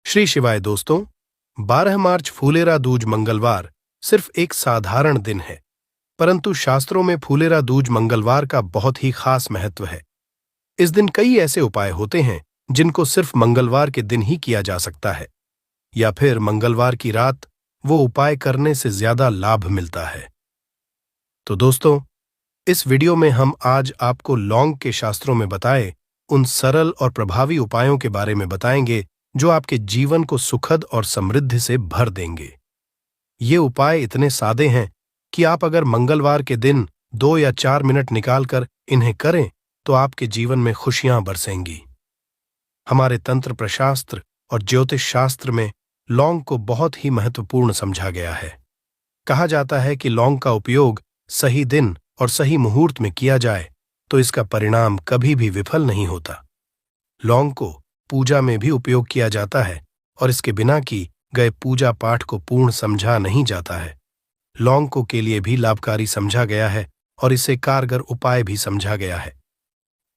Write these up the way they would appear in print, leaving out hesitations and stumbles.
श्री शिवाय दोस्तों, 12 मार्च फूलेरा दूज मंगलवार सिर्फ एक साधारण दिन है, परंतु शास्त्रों में फूलेरा दूज मंगलवार का बहुत ही खास महत्व है। इस दिन कई ऐसे उपाय होते हैं जिनको सिर्फ मंगलवार के दिन ही किया जा सकता है, या फिर मंगलवार की रात वो उपाय करने से ज्यादा लाभ मिलता है। तो दोस्तों, इस वीडियो में हम आज आपको लौंग के शास्त्रों में बताए उन सरल और प्रभावी उपायों के बारे में बताएंगे जो आपके जीवन को सुखद और समृद्धि से भर देंगे। ये उपाय इतने सादे हैं कि आप अगर मंगलवार के दिन 2 या 4 मिनट निकालकर इन्हें करें तो आपके जीवन में खुशियां बरसेंगी। हमारे तंत्र प्रशास्त्र और ज्योतिष शास्त्र में लौंग को बहुत ही महत्वपूर्ण समझा गया है। कहा जाता है कि लौंग का उपयोग सही दिन और सही मुहूर्त में किया जाए तो इसका परिणाम कभी भी विफल नहीं होता। लौंग को पूजा में भी उपयोग किया जाता है और इसके बिना की गए पूजा पाठ को पूर्ण समझा नहीं जाता है। लौंग को के लिए भी लाभकारी समझा गया है और इसे कारगर उपाय भी समझा गया है।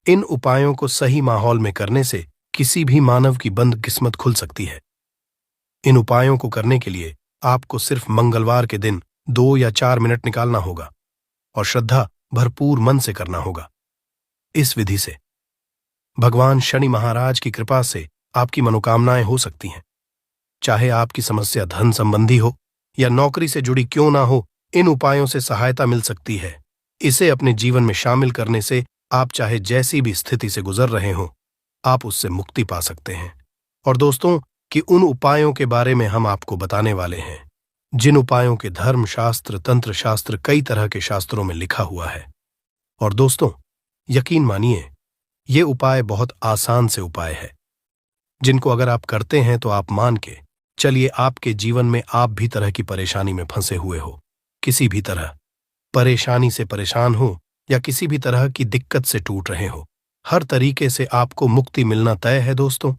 इन उपायों को सही माहौल में करने से किसी भी मानव की बंद किस्मत खुल सकती है। इन उपायों को करने के लिए आपको सिर्फ मंगलवार के दिन 2 या 4 मिनट निकालना होगा और श्रद्धा भरपूर मन से करना होगा। इस विधि से भगवान शनि महाराज की कृपा से आपकी मनोकामनाएं हो सकती हैं। चाहे आपकी समस्या धन संबंधी हो या नौकरी से जुड़ी क्यों ना हो, इन उपायों से सहायता मिल सकती है। इसे अपने जीवन में शामिल करने से आप चाहे जैसी भी स्थिति से गुजर रहे हो, आप उससे मुक्ति पा सकते हैं। और दोस्तों, कि उन उपायों के बारे में हम आपको बताने वाले हैं जिन उपायों के धर्म शास्त्र, तंत्र शास्त्र, कई तरह के शास्त्रों में लिखा हुआ है। और दोस्तों, यकीन मानिए, ये उपाय बहुत आसान से उपाय है जिनको अगर आप करते हैं तो आप मान के चलिए आपके जीवन में आप भी तरह की परेशानी में फंसे हुए हो, किसी भी तरह परेशानी से परेशान हो या किसी भी तरह की दिक्कत से टूट रहे हो, हर तरीके से आपको मुक्ति मिलना तय है। दोस्तों,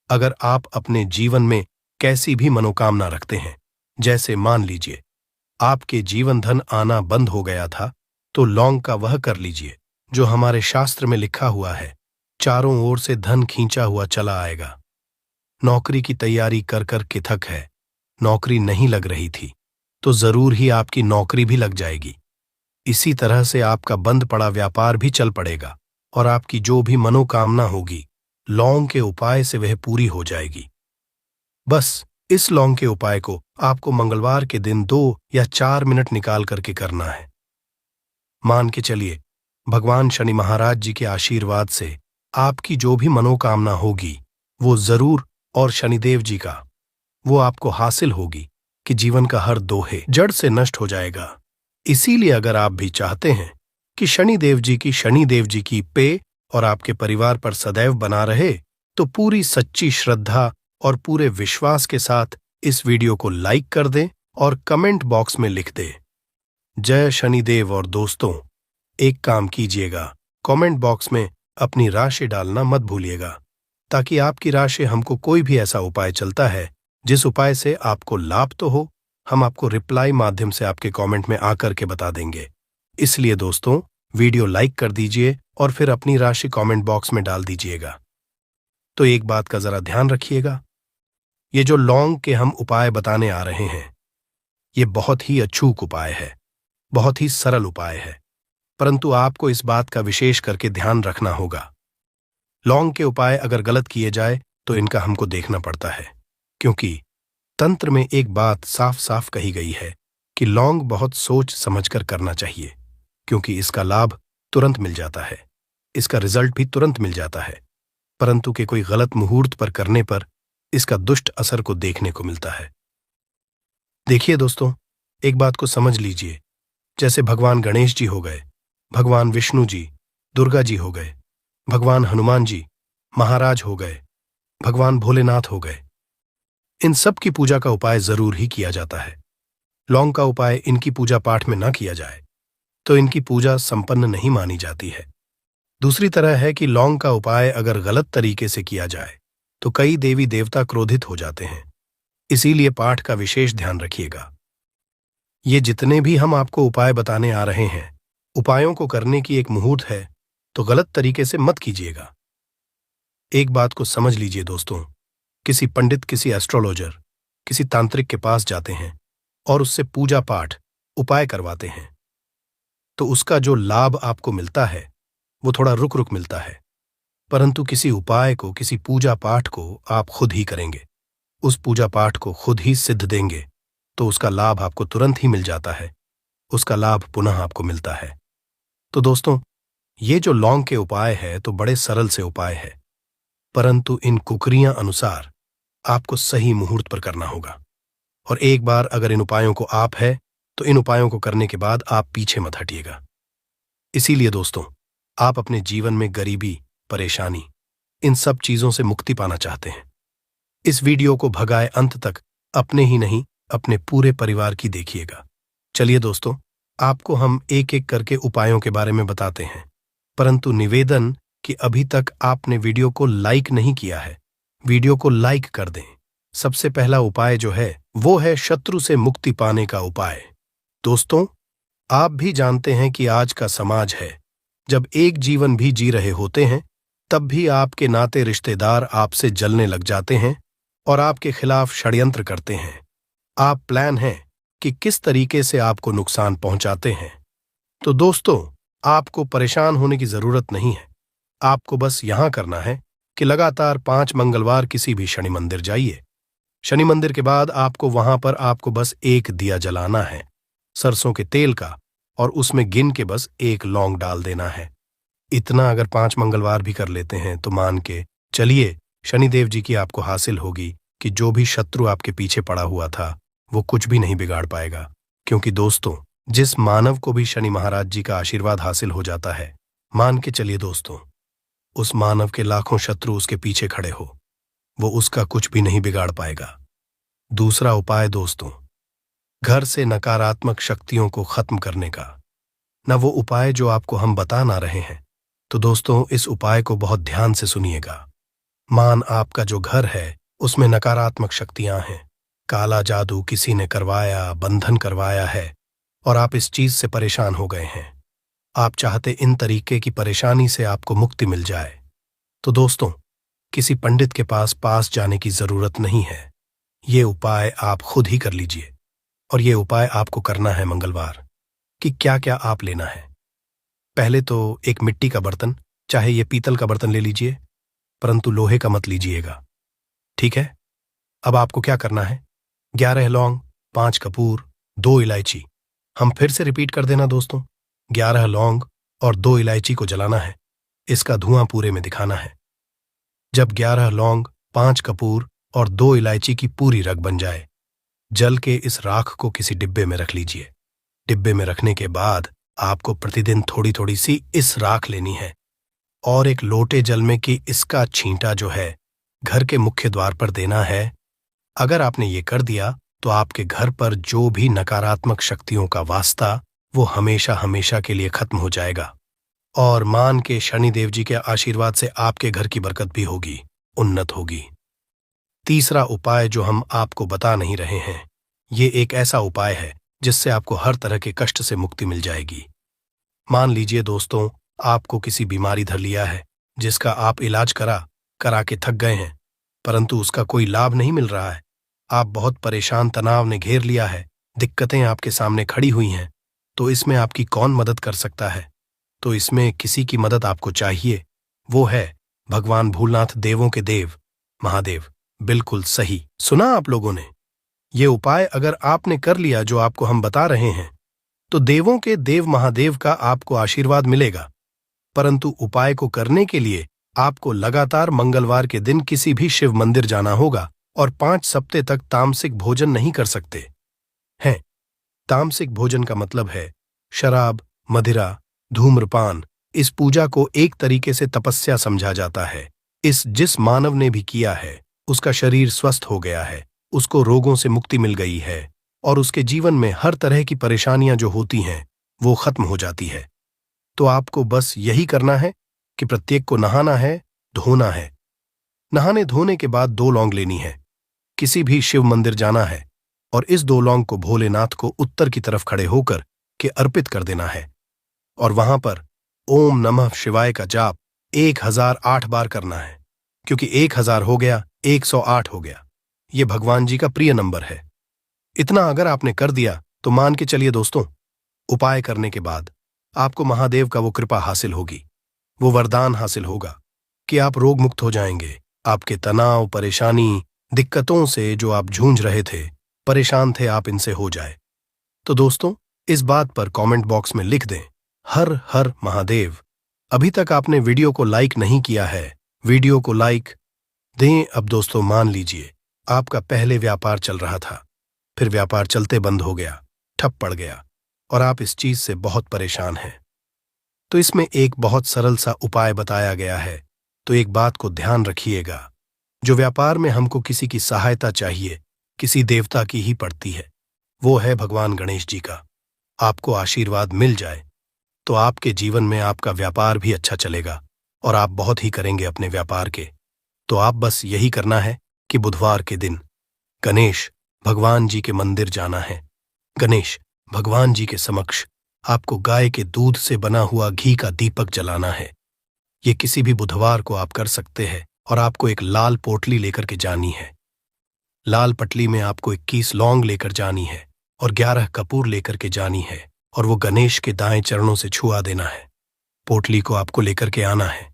अगर आप अपने जीवन में कैसी भी मनोकामना रखते हैं, जैसे मान लीजिए आपके जीवन धन आना बंद हो गया था, तो लौंग का वह कर लीजिए जो हमारे शास्त्र में लिखा हुआ है, चारों ओर से धन खींचा हुआ चला आएगा। नौकरी की तैयारी कर कर के थक है, नौकरी नहीं लग रही थी, तो जरूर ही आपकी नौकरी भी लग जाएगी। इसी तरह से आपका बंद पड़ा व्यापार भी चल पड़ेगा और आपकी जो भी मनोकामना होगी, लौंग के उपाय से वह पूरी हो जाएगी। बस इस लौंग के उपाय को आपको मंगलवार के दिन 2 या 4 मिनट निकाल करके करना है। मान के चलिए भगवान शनि महाराज जी के आशीर्वाद से आपकी जो भी मनोकामना होगी वो जरूर, और शनिदेव जी का वो आपको हासिल होगी कि जीवन का हर दोहे जड़ से नष्ट हो जाएगा। इसीलिए अगर आप भी चाहते हैं कि शनिदेव जी की पे और आपके परिवार पर सदैव बना रहे, तो पूरी सच्ची श्रद्धा और पूरे विश्वास के साथ इस वीडियो को लाइक कर दें और कमेंट बॉक्स में लिख दें जय शनिदेव। और दोस्तों, एक काम कीजिएगा, कमेंट बॉक्स में अपनी राशि डालना मत भूलिएगा, ताकि आपकी राशि हमको कोई भी ऐसा उपाय चलता है जिस उपाय से आपको लाभ तो हो, हम आपको रिप्लाई माध्यम से आपके कमेंट में आकर के बता देंगे। इसलिए दोस्तों, वीडियो लाइक कर दीजिए और फिर अपनी राशि कमेंट बॉक्स में डाल दीजिएगा। तो एक बात का जरा ध्यान रखिएगा, ये जो लौंग के हम उपाय बताने आ रहे हैं, ये बहुत ही अचूक उपाय है, बहुत ही सरल उपाय है, परंतु आपको इस बात का विशेष करके ध्यान रखना होगा। लौंग के उपाय अगर गलत किए जाए तो इनका हमको देखना पड़ता है, क्योंकि तंत्र में एक बात साफ साफ कही गई है कि लौंग बहुत सोच समझकर करना चाहिए, क्योंकि इसका लाभ तुरंत मिल जाता है, इसका रिजल्ट भी तुरंत मिल जाता है, परंतु कि कोई गलत मुहूर्त पर करने पर इसका दुष्ट असर को देखने को मिलता है। देखिए दोस्तों, एक बात को समझ लीजिए, जैसे भगवान गणेश जी हो गए, भगवान विष्णु जी, दुर्गा जी हो गए, भगवान हनुमान जी महाराज हो गए, भगवान भोलेनाथ हो गए, इन सब की पूजा का उपाय जरूर ही किया जाता है। लौंग का उपाय इनकी पूजा पाठ में ना किया जाए तो इनकी पूजा संपन्न नहीं मानी जाती है। दूसरी तरह है कि लौंग का उपाय अगर गलत तरीके से किया जाए तो कई देवी देवता क्रोधित हो जाते हैं। इसीलिए पाठ का विशेष ध्यान रखिएगा। ये जितने भी हम आपको उपाय बताने आ रहे हैं, उपायों को करने की एक मुहूर्त है, तो गलत तरीके से मत कीजिएगा। एक बात को समझ लीजिए दोस्तों, किसी पंडित, किसी एस्ट्रोलॉजर, किसी तांत्रिक के पास जाते हैं और उससे पूजा पाठ, उपाय करवाते हैं, तो उसका जो लाभ आपको मिलता है वो थोड़ा रुक रुक मिलता है। परंतु किसी उपाय को, किसी पूजा पाठ को आप खुद ही करेंगे, उस पूजा पाठ को खुद ही सिद्ध देंगे, तो उसका लाभ आपको तुरंत ही मिल जाता है, उसका लाभ पुनः आपको मिलता है। तो दोस्तों, ये जो लौंग के उपाय है तो बड़े सरल से उपाय है, परंतु इन कुकरियां अनुसार आपको सही मुहूर्त पर करना होगा। और एक बार अगर इन उपायों को आप है तो इन उपायों को करने के बाद आप पीछे मत हटिएगा। इसीलिए दोस्तों, आप अपने जीवन में गरीबी, परेशानी, इन सब चीजों से मुक्ति पाना चाहते हैं, इस वीडियो को भगाए अंत तक अपने ही नहीं अपने पूरे परिवार की देखिएगा। चलिए दोस्तों, आपको हम एक एक करके उपायों के बारे में बताते हैं, परंतु निवेदन कि अभी तक आपने वीडियो को लाइक नहीं किया है, वीडियो को लाइक कर दें। सबसे पहला उपाय जो है वो है शत्रु से मुक्ति पाने का उपाय। दोस्तों, आप भी जानते हैं कि आज का समाज है, जब एक जीवन भी जी रहे होते हैं तब भी आपके नाते रिश्तेदार आपसे जलने लग जाते हैं और आपके खिलाफ षड्यंत्र करते हैं। आप प्लान है कि किस तरीके से आपको नुकसान पहुंचाते हैं। तो दोस्तों, आपको परेशान होने की जरूरत नहीं है। आपको बस यहां करना है कि लगातार 5 मंगलवार किसी भी शनि मंदिर जाइए। शनि मंदिर के बाद आपको वहां पर आपको बस एक दिया जलाना है, सरसों के तेल का, और उसमें गिन के बस एक लौंग डाल देना है। इतना अगर 5 मंगलवार भी कर लेते हैं तो मान के चलिए शनिदेव जी की आपको हासिल होगी कि जो भी शत्रु आपके पीछे पड़ा हुआ था वो कुछ भी नहीं बिगाड़ पाएगा। क्योंकि दोस्तों, जिस मानव को भी शनि महाराज जी का आशीर्वाद हासिल हो जाता है, मान के चलिए दोस्तों, उस मानव के लाखों शत्रु उसके पीछे खड़े हो, वो उसका कुछ भी नहीं बिगाड़ पाएगा। दूसरा उपाय दोस्तों, घर से नकारात्मक शक्तियों को खत्म करने का। न वो उपाय जो आपको हम बता ना रहे हैं, तो दोस्तों इस उपाय को बहुत ध्यान से सुनिएगा। मान आपका जो घर है उसमें नकारात्मक शक्तियां हैं, काला जादू किसी ने करवाया, बंधन करवाया है और आप इस चीज से परेशान हो गए हैं। आप चाहते इन तरीके की परेशानी से आपको मुक्ति मिल जाए, तो दोस्तों किसी पंडित के पास जाने की जरूरत नहीं है। ये उपाय आप खुद ही कर लीजिए। और ये उपाय आपको करना है मंगलवार। कि क्या क्या आप लेना है। पहले तो एक मिट्टी का बर्तन, चाहे ये पीतल का बर्तन ले लीजिए, परंतु लोहे का मत लीजिएगा, ठीक है। अब आपको क्या करना है, 11 लौंग, 5 कपूर, 2 इलायची। हम फिर से रिपीट कर देना दोस्तों, 11 लौंग और 2 इलायची को जलाना है, इसका धुआं पूरे में दिखाना है। जब 11 लौंग, 5 कपूर और 2 इलायची की पूरी रग बन जाए, जल के इस राख को किसी डिब्बे में रख लीजिए। डिब्बे में रखने के बाद आपको प्रतिदिन थोड़ी थोड़ी सी इस राख लेनी है और एक लोटे जल में कि इसका छींटा जो है घर के मुख्य द्वार पर देना है। अगर आपने ये कर दिया तो आपके घर पर जो भी नकारात्मक शक्तियों का वास्ता वो हमेशा हमेशा के लिए खत्म हो जाएगा और मान के शनिदेव जी के आशीर्वाद से आपके घर की बरकत भी होगी, उन्नत होगी। तीसरा उपाय जो हम आपको बता नहीं रहे हैं, ये एक ऐसा उपाय है जिससे आपको हर तरह के कष्ट से मुक्ति मिल जाएगी। मान लीजिए दोस्तों, आपको किसी बीमारी धर लिया है जिसका आप इलाज करा के थक गए हैं, परंतु उसका कोई लाभ नहीं मिल रहा है। आप बहुत परेशान, तनाव ने घेर लिया है, दिक्कतें आपके सामने खड़ी हुई हैं, तो इसमें आपकी कौन मदद कर सकता है। तो इसमें किसी की मदद आपको चाहिए, वो है भगवान भोलेनाथ, देवों के देव महादेव। बिल्कुल सही सुना आप लोगों ने। ये उपाय अगर आपने कर लिया जो आपको हम बता रहे हैं, तो देवों के देव महादेव का आपको आशीर्वाद मिलेगा। परंतु उपाय को करने के लिए आपको लगातार मंगलवार के दिन किसी भी शिव मंदिर जाना होगा और 5 सप्ताह तक तामसिक भोजन नहीं कर सकते हैं। तामसिक भोजन का मतलब है शराब, मदिरा, धूम्रपान। इस पूजा को एक तरीके से तपस्या समझा जाता है। जिस मानव ने भी किया है उसका शरीर स्वस्थ हो गया है, उसको रोगों से मुक्ति मिल गई है और उसके जीवन में हर तरह की परेशानियां जो होती हैं वो खत्म हो जाती है। तो आपको बस यही करना है कि प्रत्येक को नहाना है, धोना है। नहाने धोने के बाद 2 लौंग लेनी है, किसी भी शिव मंदिर जाना है और इस 2 लौंग को भोलेनाथ को उत्तर की तरफ खड़े होकर के अर्पित कर देना है और वहां पर ओम नमः शिवाय का जाप 1008 बार करना है। क्योंकि 1000 हो गया, 108 हो गया। ये भगवान जी का प्रिय नंबर है। इतना अगर आपने कर दिया तो मान के चलिए दोस्तों, उपाय करने के बाद आपको महादेव का वो कृपा हासिल होगी, वो वरदान हासिल होगा कि आप रोग मुक्त हो जाएंगे। आपके तनाव, परेशानी, दिक्कतों से जो आप जूझ रहे थे, परेशान थे, आप इनसे हो जाए। तो दोस्तों, इस बात पर कमेंट बॉक्स में लिख दें, हर हर महादेव। अभी तक आपने वीडियो को लाइक नहीं किया है, वीडियो को लाइक दें। अब दोस्तों मान लीजिए आपका पहले व्यापार चल रहा था, फिर व्यापार चलते बंद हो गया, ठप पड़ गया और आप इस चीज से बहुत परेशान हैं। तो इसमें एक बहुत सरल सा उपाय बताया गया है। तो एक बात को ध्यान रखिएगा, जो व्यापार में हमको किसी की सहायता चाहिए, किसी देवता की ही पड़ती है, वो है भगवान गणेश जी का। आपको आशीर्वाद मिल जाए तो आपके जीवन में आपका व्यापार भी अच्छा चलेगा और आप बहुत ही करेंगे अपने व्यापार के। तो आप बस यही करना है कि बुधवार के दिन गणेश भगवान जी के मंदिर जाना है। गणेश भगवान जी के समक्ष आपको गाय के दूध से बना हुआ घी का दीपक जलाना है। ये किसी भी बुधवार को आप कर सकते हैं और आपको एक लाल पोटली लेकर के जानी है। लाल पटली में आपको 21 लौंग लेकर जानी है और 11 कपूर लेकर के जानी है और वो गणेश के दाएं चरणों से छुआ देना है। पोटली को आपको लेकर के आना है।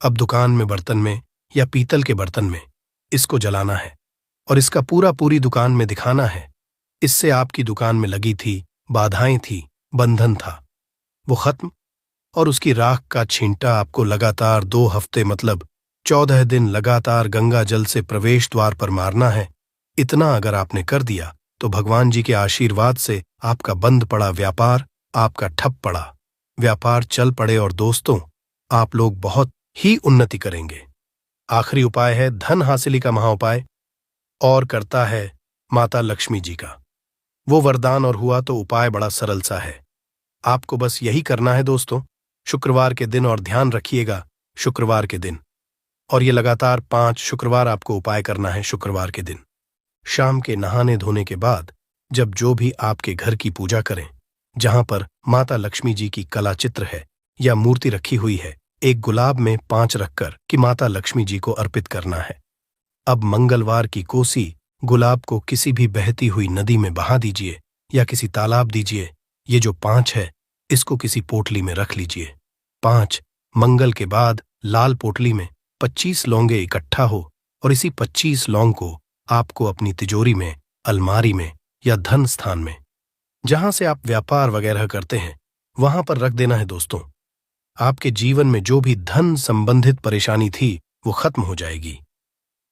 अब दुकान में बर्तन में या पीतल के बर्तन में इसको जलाना है और इसका पूरी दुकान में दिखाना है। इससे आपकी दुकान में लगी थी बाधाएं थी, बंधन था, वो खत्म। और उसकी राख का छींटा आपको लगातार 2 हफ्ते मतलब 14 दिन लगातार गंगा जल से प्रवेश द्वार पर मारना है। इतना अगर आपने कर दिया तो भगवान जी के आशीर्वाद से आपका बंद पड़ा व्यापार, आपका ठप पड़ा व्यापार चल पड़े और दोस्तों आप लोग बहुत ही उन्नति करेंगे। आखिरी उपाय है धन हासिली का महाउपाय और करता है माता लक्ष्मी जी का वो वरदान। और हुआ तो उपाय बड़ा सरल सा है। आपको बस यही करना है दोस्तों, शुक्रवार के दिन, और ध्यान रखिएगा शुक्रवार के दिन, और ये लगातार 5 शुक्रवार आपको उपाय करना है। शुक्रवार के दिन शाम के नहाने धोने के बाद जब जो भी आपके घर की पूजा करें, जहां पर माता लक्ष्मी जी की कला चित्र है या मूर्ति रखी हुई है, एक गुलाब में 5 रखकर कि माता लक्ष्मी जी को अर्पित करना है। अब मंगलवार की कोसी गुलाब को किसी भी बहती हुई नदी में बहा दीजिए या किसी तालाब दीजिए। ये जो 5 है इसको किसी पोटली में रख लीजिए। 5 मंगल के बाद लाल पोटली में 25 लौंगे इकट्ठा हो और इसी 25 लौंग को आपको अपनी तिजोरी में, अलमारी में या धन स्थान में, जहां से आप व्यापार वगैरह करते हैं, वहां पर रख देना है दोस्तों। आपके जीवन में जो भी धन संबंधित परेशानी थी वो खत्म हो जाएगी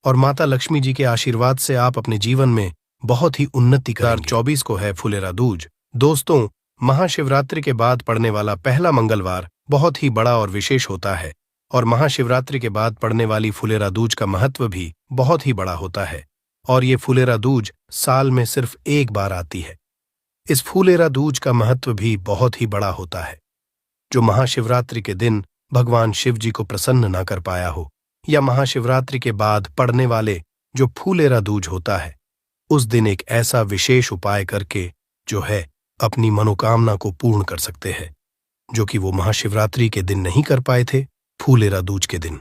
और माता लक्ष्मी जी के आशीर्वाद से आप अपने जीवन में बहुत ही उन्नति करेंगे। 2024 को है फुलेरा दूज। दोस्तों, महाशिवरात्रि के बाद पड़ने वाला पहला मंगलवार बहुत ही बड़ा और विशेष होता है और महाशिवरात्रि के बाद पड़ने वाली फुलेरा दूज का महत्व भी बहुत ही बड़ा होता है। और ये फुलेरा दूज साल में सिर्फ एक बार आती है। इस फुलेरा दूज का महत्व भी बहुत ही बड़ा होता है। जो महाशिवरात्रि के दिन भगवान शिव जी को प्रसन्न ना कर पाया हो या महाशिवरात्रि के बाद पड़ने वाले जो फुलेरा दूज होता है, उस दिन एक ऐसा विशेष उपाय करके जो है अपनी मनोकामना को पूर्ण कर सकते हैं, जो कि वो महाशिवरात्रि के दिन नहीं कर पाए थे, फुलेरा दूज के दिन।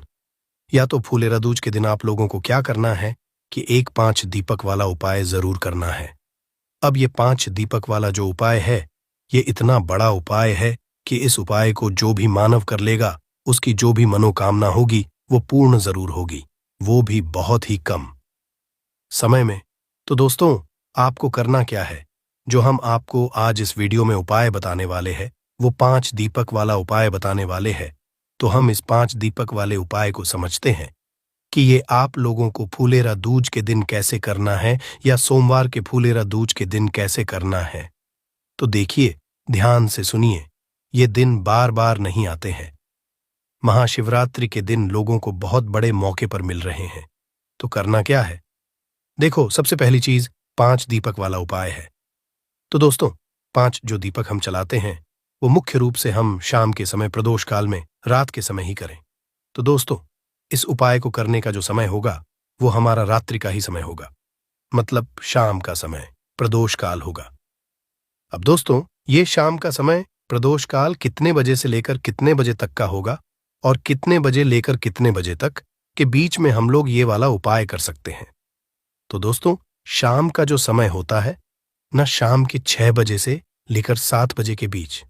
या तो फुलेरा दूज के दिन आप लोगों को क्या करना है कि एक 5 दीपक वाला उपाय जरूर करना है। अब ये 5 दीपक वाला जो उपाय है, ये इतना बड़ा उपाय है कि इस उपाय को जो भी मानव कर लेगा, उसकी जो भी मनोकामना होगी वो पूर्ण जरूर होगी, वो भी बहुत ही कम समय में। तो दोस्तों, आपको करना क्या है, जो हम आपको आज इस वीडियो में उपाय बताने वाले हैं, वो 5 दीपक वाला उपाय बताने वाले हैं। तो हम इस 5 दीपक वाले उपाय को समझते हैं कि ये आप लोगों को फुलेरा दूज के दिन कैसे करना है या सोमवार के फुलेरा दूज के दिन कैसे करना है। तो देखिए, ध्यान से सुनिए, ये दिन बार बार नहीं आते हैं। महाशिवरात्रि के दिन लोगों को बहुत बड़े मौके पर मिल रहे हैं। तो करना क्या है, देखो, सबसे पहली चीज 5 दीपक वाला उपाय है। तो दोस्तों, 5 जो दीपक हम चलाते हैं वो मुख्य रूप से हम शाम के समय, प्रदोष काल में, रात के समय ही करें। तो दोस्तों, इस उपाय को करने का जो समय होगा वो हमारा रात्रि का ही समय होगा, मतलब शाम का समय, प्रदोष काल होगा। अब दोस्तों, ये शाम का समय, प्रदोष काल कितने बजे से लेकर कितने बजे तक का होगा और कितने बजे लेकर कितने बजे तक, के बीच में हम लोग ये वाला उपाय कर सकते हैं। तो दोस्तों, शाम का जो समय होता है ना, शाम के 6 बजे से लेकर 7 बजे के बीच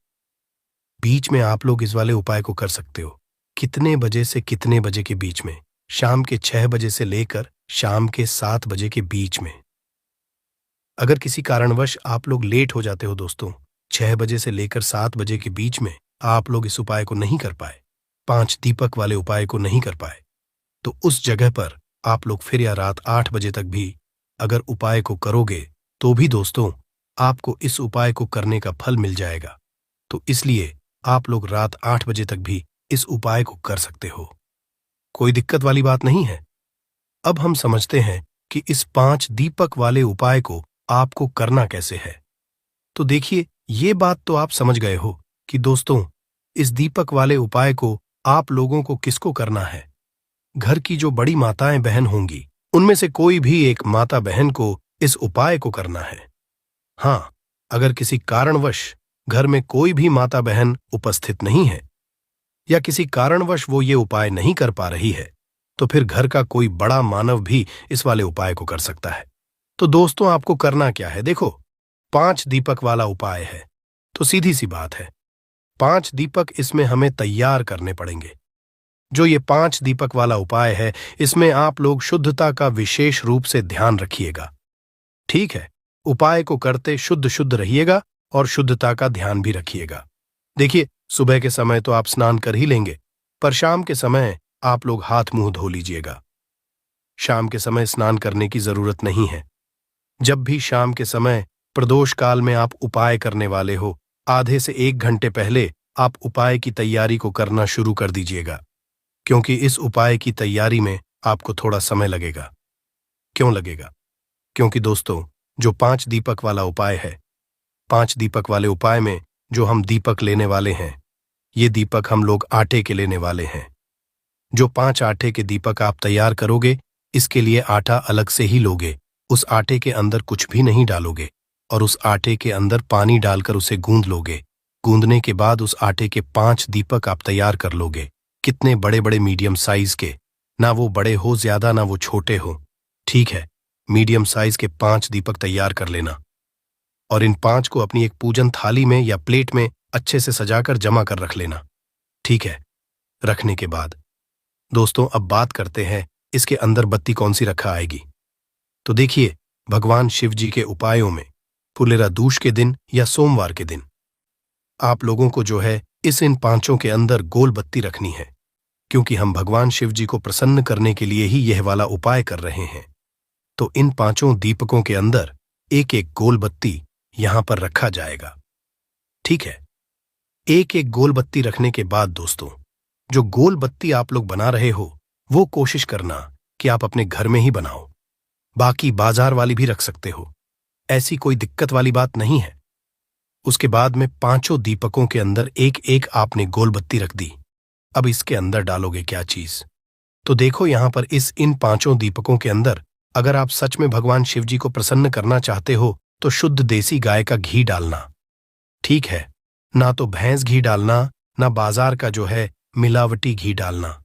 बीच में आप लोग इस वाले उपाय को कर सकते हो। कितने बजे से कितने बजे के बीच में? शाम के 6 बजे से लेकर शाम के 7 बजे के बीच में। अगर किसी कारणवश आप लोग लेट हो जाते हो दोस्तों, 6 बजे से लेकर 7 बजे के बीच में आप लोग इस उपाय को नहीं कर पाए, 5 दीपक वाले उपाय को नहीं कर पाए, तो उस जगह पर आप लोग फिर या रात 8 बजे तक भी अगर उपाय को करोगे तो भी दोस्तों आपको इस उपाय को करने का फल मिल जाएगा। तो इसलिए आप लोग रात 8 बजे तक भी इस उपाय को कर सकते हो, कोई दिक्कत वाली बात नहीं है। अब हम समझते हैं कि इस 5 दीपक वाले उपाय को आपको करना कैसे है। तो देखिए, ये बात तो आप समझ गए हो कि दोस्तों इस दीपक वाले उपाय को आप लोगों को किसको करना है। घर की जो बड़ी माताएं बहन होंगी, उनमें से कोई भी एक माता बहन को इस उपाय को करना है। हाँ, अगर किसी कारणवश घर में कोई भी माता बहन उपस्थित नहीं है या किसी कारणवश वो ये उपाय नहीं कर पा रही है, तो फिर घर का कोई बड़ा मानव भी इस वाले उपाय को कर सकता है। तो दोस्तों आपको करना क्या है? देखो, 5 दीपक वाला उपाय है, तो सीधी सी बात है, 5 दीपक इसमें हमें तैयार करने पड़ेंगे। जो ये 5 दीपक वाला उपाय है, इसमें आप लोग शुद्धता का विशेष रूप से ध्यान रखिएगा। ठीक है, उपाय को करते शुद्ध शुद्ध रहिएगा और शुद्धता का ध्यान भी रखिएगा। देखिए, सुबह के समय तो आप स्नान कर ही लेंगे, पर शाम के समय आप लोग हाथ मुंह धो लीजिएगा। शाम के समय स्नान करने की जरूरत नहीं है। जब भी शाम के समय प्रदोष काल में आप उपाय करने वाले हो, आधे से 1 घंटे पहले आप उपाय की तैयारी को करना शुरू कर दीजिएगा, क्योंकि इस उपाय की तैयारी में आपको थोड़ा समय लगेगा। क्यों लगेगा? क्योंकि दोस्तों जो 5 दीपक वाला उपाय है, 5 दीपक वाले उपाय में जो हम दीपक लेने वाले हैं, ये दीपक हम लोग आटे के लेने वाले हैं। जो 5 आटे के दीपक आप तैयार करोगे, इसके लिए आटा अलग से ही लोगे। उस आटे के अंदर कुछ भी नहीं डालोगे और उस आटे के अंदर पानी डालकर उसे गूंद लोगे। गूंदने के बाद उस आटे के 5 दीपक आप तैयार कर लोगे। कितने बड़े बड़े मीडियम साइज के, ना वो बड़े हो ज्यादा ना वो छोटे हो। ठीक है, मीडियम साइज के 5 दीपक तैयार कर लेना और इन 5 को अपनी एक पूजन थाली में या प्लेट में अच्छे से सजाकर जमा कर रख लेना। ठीक है, रखने के बाद दोस्तों अब बात करते हैं इसके अंदर बत्ती कौन सी रखा आएगी। तो देखिए, भगवान शिव जी के उपायों में फुलेरा दूज के दिन या सोमवार के दिन आप लोगों को जो है इन 5 के अंदर गोल बत्ती रखनी है, क्योंकि हम भगवान शिव जी को प्रसन्न करने के लिए ही यह वाला उपाय कर रहे हैं। तो इन 5 दीपकों के अंदर एक एक गोल बत्ती यहां पर रखा जाएगा। ठीक है, एक एक गोल बत्ती रखने के बाद दोस्तों जो गोल बत्ती आप लोग बना रहे हो, वो कोशिश करना कि आप अपने घर में ही बनाओ। बाकी बाजार वाली भी रख सकते हो, ऐसी कोई दिक्कत वाली बात नहीं है। उसके बाद में 5 दीपकों के अंदर एक एक आपने गोल बत्ती रख दी। अब इसके अंदर डालोगे क्या चीज? तो देखो यहां पर इन 5 दीपकों के अंदर अगर आप सच में भगवान शिव जी को प्रसन्न करना चाहते हो तो शुद्ध देसी गाय का घी डालना। ठीक है, ना तो भैंस घी डालना, ना बाजार का जो है मिलावटी घी डालना।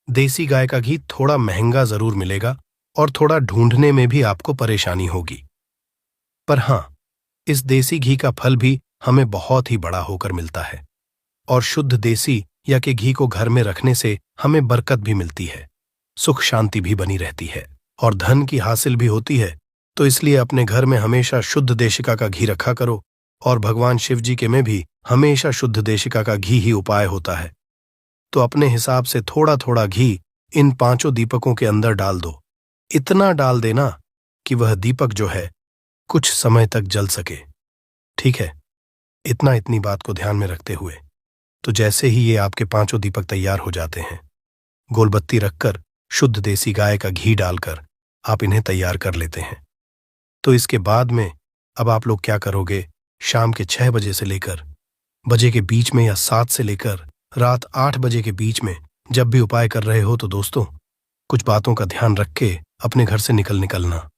देसी गाय का घी थोड़ा महंगा जरूर मिलेगा और थोड़ा ढूंढने में भी आपको परेशानी होगी, पर हां, इस देसी घी का फल भी हमें बहुत ही बड़ा होकर मिलता है और शुद्ध देसी या के घी को घर में रखने से हमें बरकत भी मिलती है, सुख शांति भी बनी रहती है और धन की हासिल भी होती है। तो इसलिए अपने घर में हमेशा शुद्ध देशिका का घी रखा करो और भगवान शिव जी के में भी हमेशा शुद्ध देशिका का घी ही उपाय होता है। तो अपने हिसाब से थोड़ा थोड़ा घी इन 5 दीपकों के अंदर डाल दो। इतना डाल देना कि वह दीपक जो है कुछ समय तक जल सके। ठीक है, इतनी बात को ध्यान में रखते हुए तो जैसे ही ये आपके 5 दीपक तैयार हो जाते हैं, गोलबत्ती रखकर शुद्ध देसी गाय का घी डालकर आप इन्हें तैयार कर लेते हैं। तो इसके बाद में अब आप लोग क्या करोगे, शाम के 6 बजे से लेकर बजे के बीच में या 7 से लेकर रात 8 बजे के बीच में जब भी उपाय कर रहे हो तो दोस्तों कुछ बातों का ध्यान रख के अपने घर से निकलना।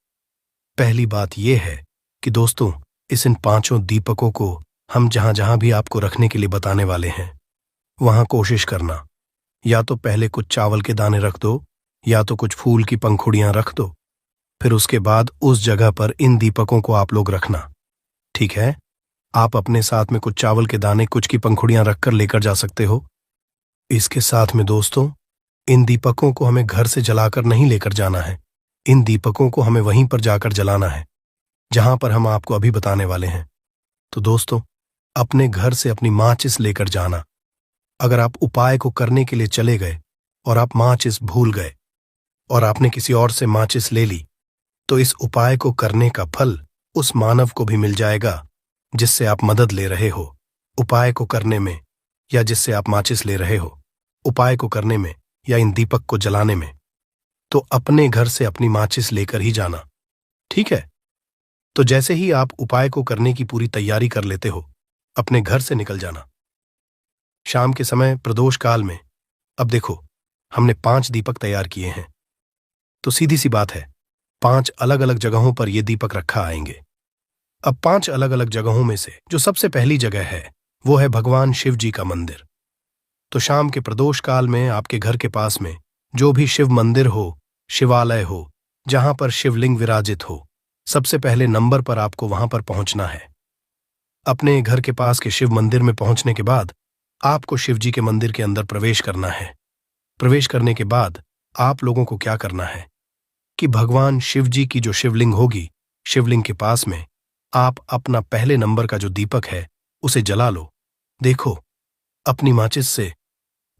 पहली बात यह है कि दोस्तों इन 5 दीपकों को हम जहां जहां भी आपको रखने के लिए बताने वाले हैं, वहां कोशिश करना या तो पहले कुछ चावल के दाने रख दो या तो कुछ फूल की पंखुड़ियां रख दो। फिर उसके बाद उस जगह पर इन दीपकों को आप लोग रखना, ठीक है। आप अपने साथ में कुछ चावल के दाने, कुछ की पंखुड़ियां रखकर लेकर जा सकते हो। इसके साथ में दोस्तों, इन दीपकों को हमें घर से जलाकर नहीं लेकर जाना है। इन दीपकों को हमें वहीं पर जाकर जलाना है जहां पर हम आपको अभी बताने वाले हैं। तो दोस्तों, अपने घर से अपनी माचिस लेकर जाना। अगर आप उपाय को करने के लिए चले गए और आप माचिस भूल गए और आपने किसी और से माचिस ले ली, तो इस उपाय को करने का फल उस मानव को भी मिल जाएगा जिससे आप मदद ले रहे हो उपाय को करने में, या जिससे आप माचिस ले रहे हो उपाय को करने में या इन दीपक को जलाने में। तो अपने घर से अपनी माचिस लेकर ही जाना, ठीक है। तो जैसे ही आप उपाय को करने की पूरी तैयारी कर लेते हो, अपने घर से निकल जाना। शाम के समय प्रदोष काल में, अब देखो, हमने 5 दीपक तैयार किए हैं, तो सीधी सी बात है 5 अलग अलग जगहों पर ये दीपक रखा आएंगे। अब 5 अलग अलग जगहों में से जो सबसे पहली जगह है वो है भगवान शिव जी का मंदिर। तो शाम के प्रदोष काल में आपके घर के पास में जो भी शिव मंदिर हो, शिवालय हो, जहां पर शिवलिंग विराजित हो, सबसे पहले नंबर पर आपको वहां पर पहुंचना है। अपने घर के पास के शिव मंदिर में पहुंचने के बाद आपको शिव जी के मंदिर के अंदर प्रवेश करना है। प्रवेश करने के बाद आप लोगों को क्या करना है कि भगवान शिव जी की जो शिवलिंग होगी, शिवलिंग के पास में आप अपना पहले नंबर का जो दीपक है उसे जला लो। देखो, अपनी माचिस से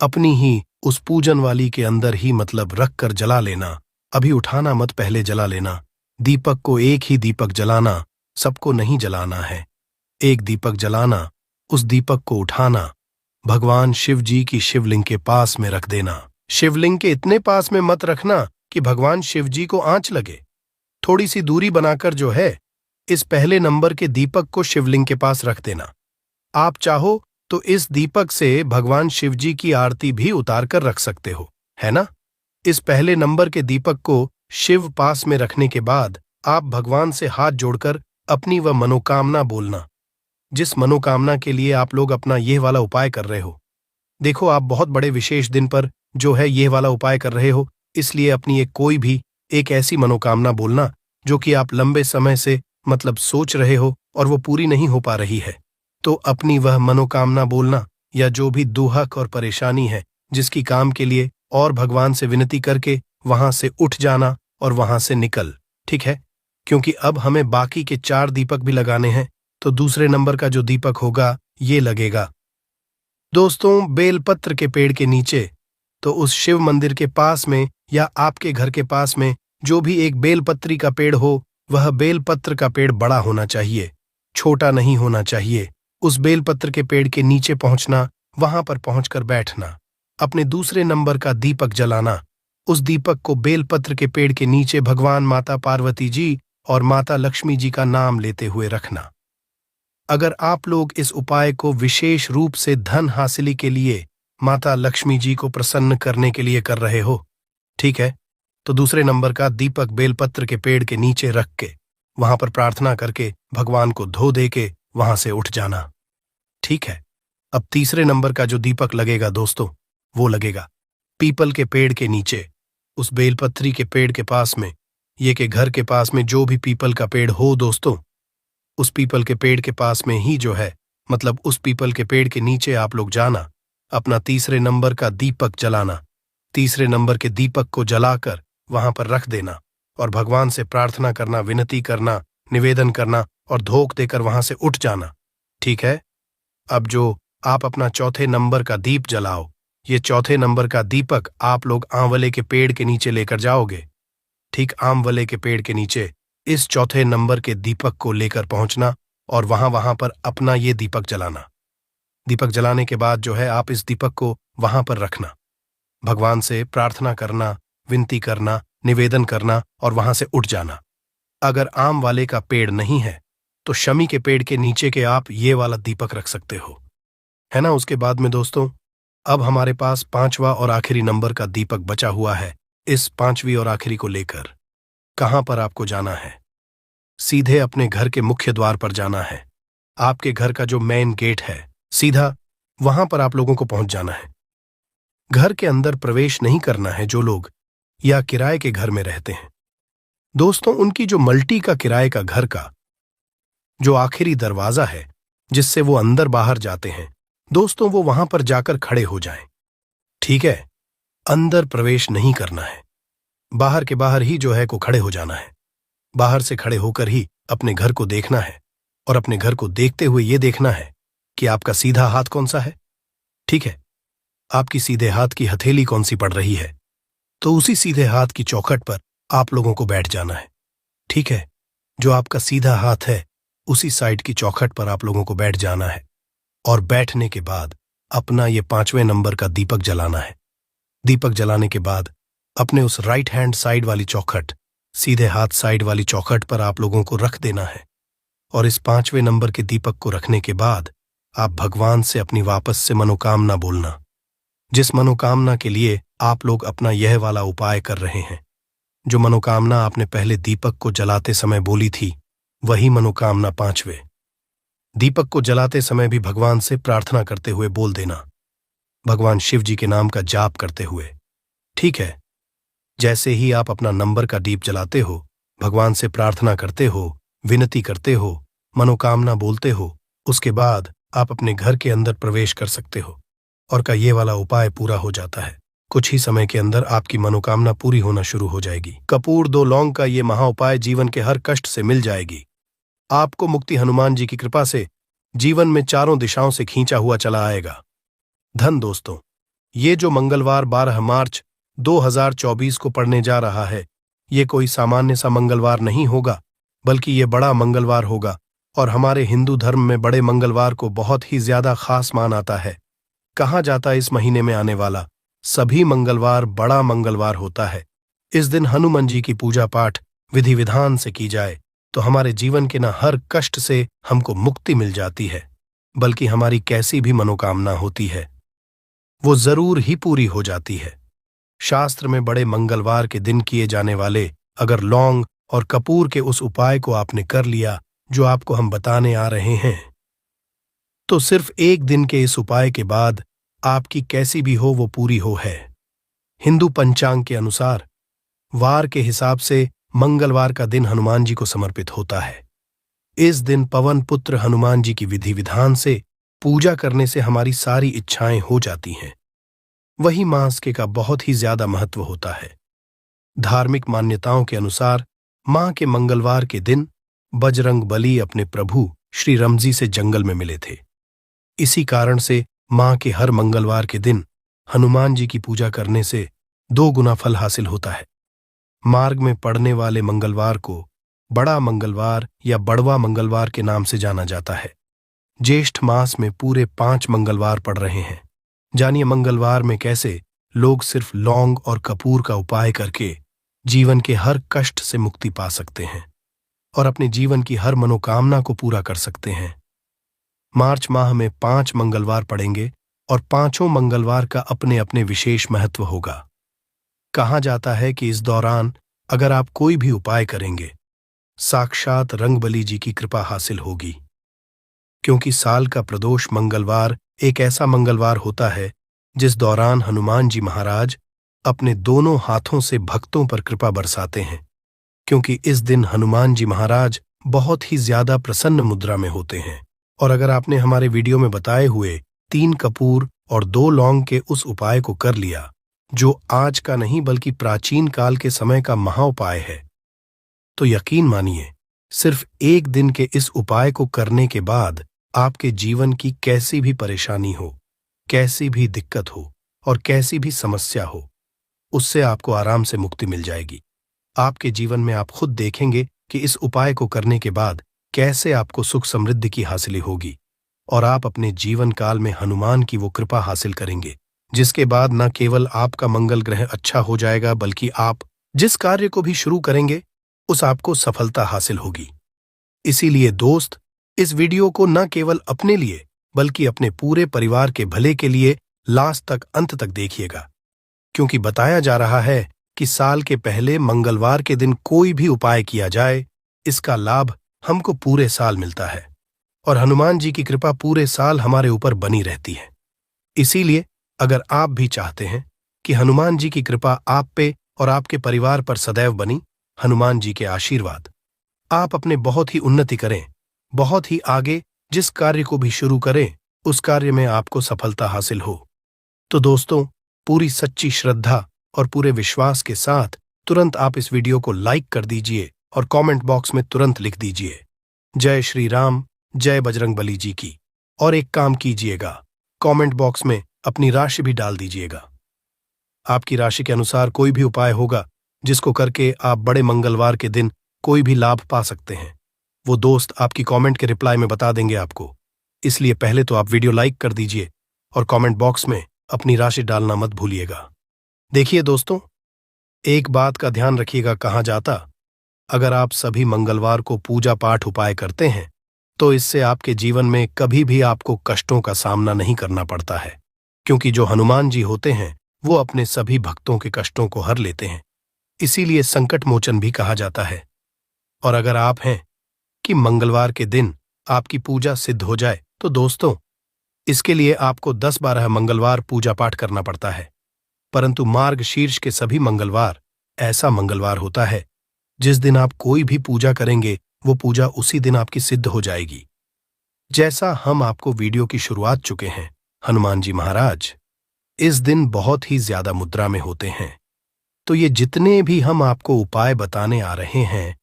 अपनी ही उस पूजन वाली के अंदर ही मतलब रख कर जला लेना। अभी उठाना मत, पहले जला लेना। दीपक को एक ही दीपक जलाना, सबको नहीं जलाना है। एक दीपक जलाना, उस दीपक को उठाना, भगवान शिव जी की शिवलिंग के पास में रख देना। शिवलिंग के इतने पास में मत रखना कि भगवान शिव जी को आंच लगे। थोड़ी सी दूरी बनाकर जो है इस पहले नंबर के दीपक को शिवलिंग के पास रख देना। आप चाहो तो इस दीपक से भगवान शिव जी की आरती भी उतार कर रख सकते हो, है ना। इस पहले नंबर के दीपक को शिव पास में रखने के बाद आप भगवान से हाथ जोड़कर अपनी वह मनोकामना बोलना, जिस मनोकामना के लिए आप लोग अपना यह वाला उपाय कर रहे हो। देखो, आप बहुत बड़े विशेष दिन पर जो है यह वाला उपाय कर रहे हो, इसलिए अपनी कोई भी एक ऐसी मनोकामना बोलना जो कि आप लंबे समय से मतलब सोच रहे हो और वो पूरी नहीं हो पा रही है। तो अपनी वह मनोकामना बोलना, या जो भी दुहक और परेशानी है जिसकी काम के लिए, और भगवान से विनती करके वहां से उठ जाना और वहां से निकल, ठीक है। क्योंकि अब हमें बाकी के 4 दीपक भी लगाने हैं, तो दूसरे नंबर का जो दीपक होगा ये लगेगा दोस्तों बेलपत्र के पेड़ के नीचे। तो उस शिव मंदिर के पास में या आपके घर के पास में जो भी एक बेलपत्री का पेड़ हो, वह बेलपत्र का पेड़ बड़ा होना चाहिए, छोटा नहीं होना चाहिए। उस बेलपत्र के पेड़ के नीचे पहुंचना, वहां पर पहुंचकर बैठना, अपने दूसरे नंबर का दीपक जलाना। उस दीपक को बेलपत्र के पेड़ के नीचे भगवान माता पार्वती जी और माता लक्ष्मी जी का नाम लेते हुए रखना। अगर आप लोग इस उपाय को विशेष रूप से धन हासिली के लिए, माता लक्ष्मी जी को प्रसन्न करने के लिए कर रहे हो, ठीक है, तो दूसरे नंबर का दीपक बेलपत्र के पेड़ के नीचे रख के वहां पर प्रार्थना करके भगवान को धो दे के वहां से उठ जाना, ठीक है। अब तीसरे नंबर का जो दीपक लगेगा दोस्तों, वो लगेगा पीपल के पेड़ के नीचे, उस बेलपत्री के पेड़ के पास में। ये के घर के पास में जो भी पीपल का पेड़ हो दोस्तों, उस पीपल के पेड़ के पास में ही जो है मतलब उस पीपल के पेड़ के नीचे आप लोग जाना, अपना तीसरे नंबर का दीपक जलाना। तीसरे नंबर के दीपक को जलाकर वहां पर रख देना और भगवान से प्रार्थना करना, विनती करना, निवेदन करना और धोख देकर वहां से उठ जाना, ठीक है। अब जो आप अपना चौथे नंबर का दीप जलाओ, ये चौथे नंबर का दीपक आप लोग आंवले के पेड़ के नीचे लेकर जाओगे, ठीक। आंवले के पेड़ के नीचे इस चौथे नंबर के दीपक को लेकर पहुंचना और वहां पर अपना ये दीपक जलाना। दीपक जलाने के बाद जो है आप इस दीपक को वहां पर रखना, भगवान से प्रार्थना करना, विनती करना, निवेदन करना और वहां से उठ जाना। अगर आम वाले का पेड़ नहीं है तो शमी के पेड़ के नीचे के आप ये वाला दीपक रख सकते हो, है ना। उसके बाद में दोस्तों अब हमारे पास 5वां और आखिरी नंबर का दीपक बचा हुआ है। इस 5वीं और आखिरी को लेकर कहां पर आपको जाना है? सीधे अपने घर के मुख्य द्वार पर जाना है। आपके घर का जो मेन गेट है, सीधा वहां पर आप लोगों को पहुंच जाना है। घर के अंदर प्रवेश नहीं करना है जो लोग या किराए के घर में रहते हैं। दोस्तों, उनकी जो मल्टी का किराए का घर का जो आखिरी दरवाजा है जिससे वो अंदर बाहर जाते हैं, दोस्तों वो वहां पर जाकर खड़े हो जाएं। ठीक है, अंदर प्रवेश नहीं करना है, बाहर के बाहर ही जो है को खड़े हो जाना है। बाहर से खड़े होकर ही अपने घर को देखना है और अपने घर को देखते हुए ये देखना है कि आपका सीधा हाथ कौन सा है। ठीक है, आपकी सीधे हाथ की हथेली कौन सी पड़ रही है, तो उसी सीधे हाथ की चौखट पर आप लोगों को बैठ जाना है। ठीक है, जो आपका सीधा हाथ है उसी साइड की चौखट पर आप लोगों को बैठ जाना है और बैठने के बाद अपना ये 5वें नंबर का दीपक जलाना है। दीपक जलाने के बाद अपने उस राइट हैंड साइड वाली चौखट, सीधे हाथ साइड वाली चौखट पर आप लोगों को रख देना है और इस 5वें नंबर के दीपक को रखने के बाद आप भगवान से अपनी वापस से मनोकामना बोलना, जिस मनोकामना के लिए आप लोग अपना यह वाला उपाय कर रहे हैं। जो मनोकामना आपने पहले दीपक को जलाते समय बोली थी, वही मनोकामना 5वें दीपक को जलाते समय भी भगवान से प्रार्थना करते हुए बोल देना, भगवान शिव जी के नाम का जाप करते हुए। ठीक है, जैसे ही आप अपना नंबर का दीप जलाते हो, भगवान से प्रार्थना करते हो, विनती करते हो, मनोकामना बोलते हो, उसके बाद आप अपने घर के अंदर प्रवेश कर सकते हो और का ये वाला उपाय पूरा हो जाता है। कुछ ही समय के अंदर आपकी मनोकामना पूरी होना शुरू हो जाएगी। कपूर 2 लौंग का ये महा उपाय जीवन के हर कष्ट से मिल जाएगी। आपको मुक्ति हनुमान जी की कृपा से जीवन में चारों दिशाओं से खींचा हुआ चला आएगा। धन दोस्तों, ये जो मंगलवार 12 मार्च 2024 को पड़ने जा रहा है, ये कोई सामान्य सा मंगलवार नहीं होगा, बल्कि ये बड़ा मंगलवार होगा और हमारे हिंदू धर्म में बड़े मंगलवार को बहुत ही ज्यादा खास मान आता है। कहा जाता है इस महीने में आने वाला सभी मंगलवार बड़ा मंगलवार होता है। इस दिन हनुमान जी की पूजा पाठ विधि विधान से की जाए तो हमारे जीवन के न हर कष्ट से हमको मुक्ति मिल जाती है, बल्कि हमारी कैसी भी मनोकामना होती है वो जरूर ही पूरी हो जाती है। शास्त्र में बड़े मंगलवार के दिन किए जाने वाले अगर लौंग और कपूर के उस उपाय को आपने कर लिया जो आपको हम बताने आ रहे हैं, तो सिर्फ एक दिन के इस उपाय के बाद आपकी कैसी भी हो वो पूरी हो है। हिंदू पंचांग के अनुसार वार के हिसाब से मंगलवार का दिन हनुमान जी को समर्पित होता है। इस दिन पवन पुत्र हनुमान जी की विधि विधान से पूजा करने से हमारी सारी इच्छाएं हो जाती हैं। वही मास के का बहुत ही ज्यादा महत्व होता है। धार्मिक मान्यताओं के अनुसार मां के मंगलवार के दिन बजरंग बली अपने प्रभु श्री राम जी से जंगल में मिले थे। इसी कारण से मां के हर मंगलवार के दिन हनुमान जी की पूजा करने से 2 गुना फल हासिल होता है। मार्ग में पड़ने वाले मंगलवार को बड़ा मंगलवार या बड़वा मंगलवार के नाम से जाना जाता है। ज्येष्ठ मास में पूरे 5 मंगलवार पड़ रहे हैं। जानिए मंगलवार में कैसे लोग सिर्फ लौंग और कपूर का उपाय करके जीवन के हर कष्ट से मुक्ति पा सकते हैं और अपने जीवन की हर मनोकामना को पूरा कर सकते हैं। मार्च माह में 5 मंगलवार पड़ेंगे और 5 मंगलवार का अपने अपने विशेष महत्व होगा। कहा जाता है कि इस दौरान अगर आप कोई भी उपाय करेंगे, साक्षात रंगबली जी की कृपा हासिल होगी, क्योंकि साल का प्रदोष मंगलवार एक ऐसा मंगलवार होता है जिस दौरान हनुमान जी महाराज अपने दोनों हाथों से भक्तों पर कृपा बरसाते हैं, क्योंकि इस दिन हनुमान जी महाराज बहुत ही ज्यादा प्रसन्न मुद्रा में होते हैं। और अगर आपने हमारे वीडियो में बताए हुए 3 कपूर और 2 लौंग के उस उपाय को कर लिया, जो आज का नहीं बल्कि प्राचीन काल के समय का महाउपाय है, तो यकीन मानिए सिर्फ एक दिन के इस उपाय को करने के बाद आपके जीवन की कैसी भी परेशानी हो, कैसी भी दिक्कत हो और कैसी भी समस्या हो, उससे आपको आराम से मुक्ति मिल जाएगी। आपके जीवन में आप खुद देखेंगे कि इस उपाय को करने के बाद कैसे आपको सुख समृद्धि की हासिल होगी और आप अपने जीवन काल में हनुमान की वो कृपा हासिल करेंगे, जिसके बाद न केवल आपका मंगल ग्रह अच्छा हो जाएगा, बल्कि आप जिस कार्य को भी शुरू करेंगे उस आपको सफलता हासिल होगी। इसीलिए दोस्त, इस वीडियो को न केवल अपने लिए बल्कि अपने पूरे परिवार के भले के लिए लास्ट तक अंत तक देखिएगा, क्योंकि बताया जा रहा है कि साल के पहले मंगलवार के दिन कोई भी उपाय किया जाए, इसका लाभ हमको पूरे साल मिलता है और हनुमान जी की कृपा पूरे साल हमारे ऊपर बनी रहती है। इसीलिए अगर आप भी चाहते हैं कि हनुमान जी की कृपा आप पे और आपके परिवार पर सदैव बनी हनुमान जी के आशीर्वाद। आप अपने बहुत ही उन्नति करें, बहुत ही आगे जिस कार्य को भी शुरू करें उस कार्य में आपको सफलता हासिल हो। तो दोस्तों, पूरी सच्ची श्रद्धा और पूरे विश्वास के साथ तुरंत आप इस वीडियो को लाइक कर दीजिए और कमेंट बॉक्स में तुरंत लिख दीजिए जय श्री राम, जय बजरंगबली जी की। और एक काम कीजिएगा, कमेंट बॉक्स में अपनी राशि भी डाल दीजिएगा। आपकी राशि के अनुसार कोई भी उपाय होगा जिसको करके आप बड़े मंगलवार के दिन कोई भी लाभ पा सकते हैं, वो दोस्त आपकी कमेंट के रिप्लाई में बता देंगे आपको। इसलिए पहले तो आप वीडियो लाइक कर दीजिए और कमेंट बॉक्स में अपनी राशि डालना मत भूलिएगा। देखिए दोस्तों, एक बात का ध्यान रखिएगा, कहा जाता अगर आप सभी मंगलवार को पूजा पाठ उपाय करते हैं तो इससे आपके जीवन में कभी भी आपको कष्टों का सामना नहीं करना पड़ता है, क्योंकि जो हनुमान जी होते हैं वो अपने सभी भक्तों के कष्टों को हर लेते हैं। इसीलिए संकट मोचन भी कहा जाता है। और अगर आप हैं कि मंगलवार के दिन आपकी पूजा सिद्ध हो जाए तो दोस्तों, इसके लिए आपको 10-12 मंगलवार पूजा पाठ करना पड़ता है। परंतु मार्गशीर्ष के सभी मंगलवार ऐसा मंगलवार होता है जिस दिन आप कोई भी पूजा करेंगे वो पूजा उसी दिन आपकी सिद्ध हो जाएगी। जैसा हम आपको वीडियो की शुरुआत चुके हैं, हनुमान जी महाराज इस दिन बहुत ही ज्यादा मुद्रा में होते हैं। तो ये जितने भी हम आपको उपाय बताने आ रहे हैं,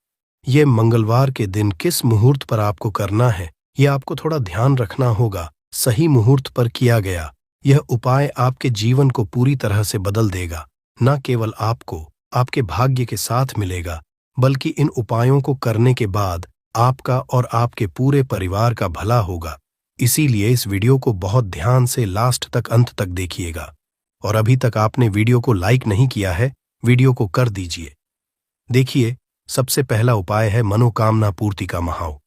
ये मंगलवार के दिन किस मुहूर्त पर आपको करना है ये आपको थोड़ा ध्यान रखना होगा। सही मुहूर्त पर किया गया यह उपाय आपके जीवन को पूरी तरह से बदल देगा। न केवल आपको आपके भाग्य के साथ मिलेगा, बल्कि इन उपायों को करने के बाद आपका और आपके पूरे परिवार का भला होगा। इसीलिए इस वीडियो को बहुत ध्यान से लास्ट तक, अंत तक देखिएगा। और अभी तक आपने वीडियो को लाइक नहीं किया है, वीडियो को कर दीजिए। देखिए, सबसे पहला उपाय है मनोकामना पूर्ति का महाउ।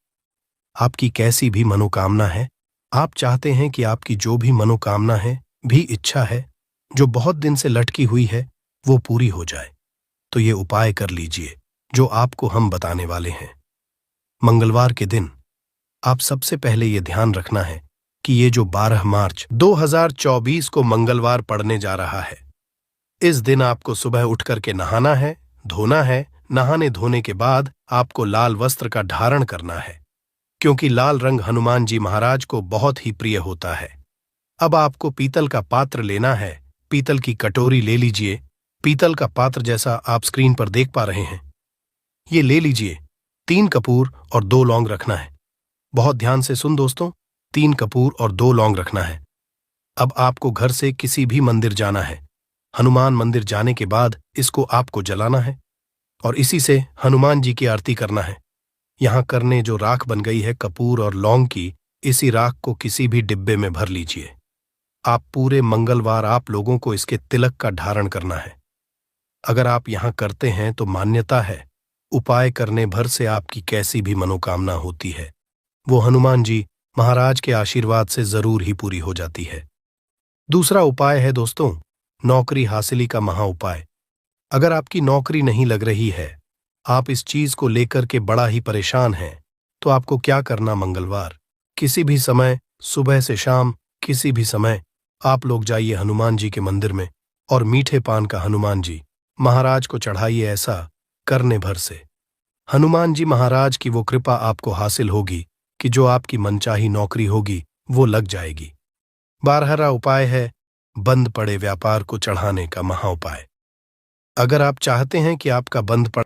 आपकी कैसी भी मनोकामना है, आप चाहते हैं कि आपकी जो भी मनोकामना है, भी इच्छा है जो बहुत दिन से लटकी हुई है, वो पूरी हो जाए, तो ये उपाय कर लीजिए जो आपको हम बताने वाले हैं। मंगलवार के दिन आप सबसे पहले ये ध्यान रखना है कि ये जो 12 मार्च 2024 को मंगलवार पड़ने जा रहा है, इस दिन आपको सुबह उठ करके नहाना है, धोना है। नहाने धोने के बाद आपको लाल वस्त्र का धारण करना है, क्योंकि लाल रंग हनुमान जी महाराज को बहुत ही प्रिय होता है। अब आपको पीतल का पात्र लेना है, पीतल की कटोरी ले लीजिए। पीतल का पात्र जैसा आप स्क्रीन पर देख पा रहे हैं, ये ले लीजिए। 3 कपूर और 2 लौंग रखना है। बहुत ध्यान से सुन दोस्तों, 3 कपूर और 2 लौंग रखना है। अब आपको घर से किसी भी मंदिर जाना है। हनुमान मंदिर जाने के बाद इसको आपको जलाना है और इसी से हनुमान जी की आरती करना है। यहाँ करने जो राख बन गई है कपूर और लौंग की, इसी राख को किसी भी डिब्बे में भर लीजिए। आप पूरे मंगलवार आप लोगों को इसके तिलक का धारण करना है। अगर आप यहाँ करते हैं तो मान्यता है, उपाय करने भर से आपकी कैसी भी मनोकामना होती है वो हनुमान जी महाराज के आशीर्वाद से जरूर ही पूरी हो जाती है। दूसरा उपाय है दोस्तों, नौकरी हासिली का महा उपाय। अगर आपकी नौकरी नहीं लग रही है, आप इस चीज को लेकर के बड़ा ही परेशान हैं, तो आपको क्या करना, मंगलवार किसी भी समय, सुबह से शाम किसी भी समय आप लोग जाइए हनुमान जी के मंदिर में और मीठे पान का हनुमान जी महाराज को चढ़ाइए। ऐसा करने भर से हनुमान जी महाराज की वो कृपा आपको हासिल होगी कि जो आपकी मनचाही नौकरी होगी वो लग जाएगी। 12वां उपाय है बंद पड़े व्यापार को चढ़ाने का महा उपाय। अगर आप चाहते हैं कि आपका बंद पड़ा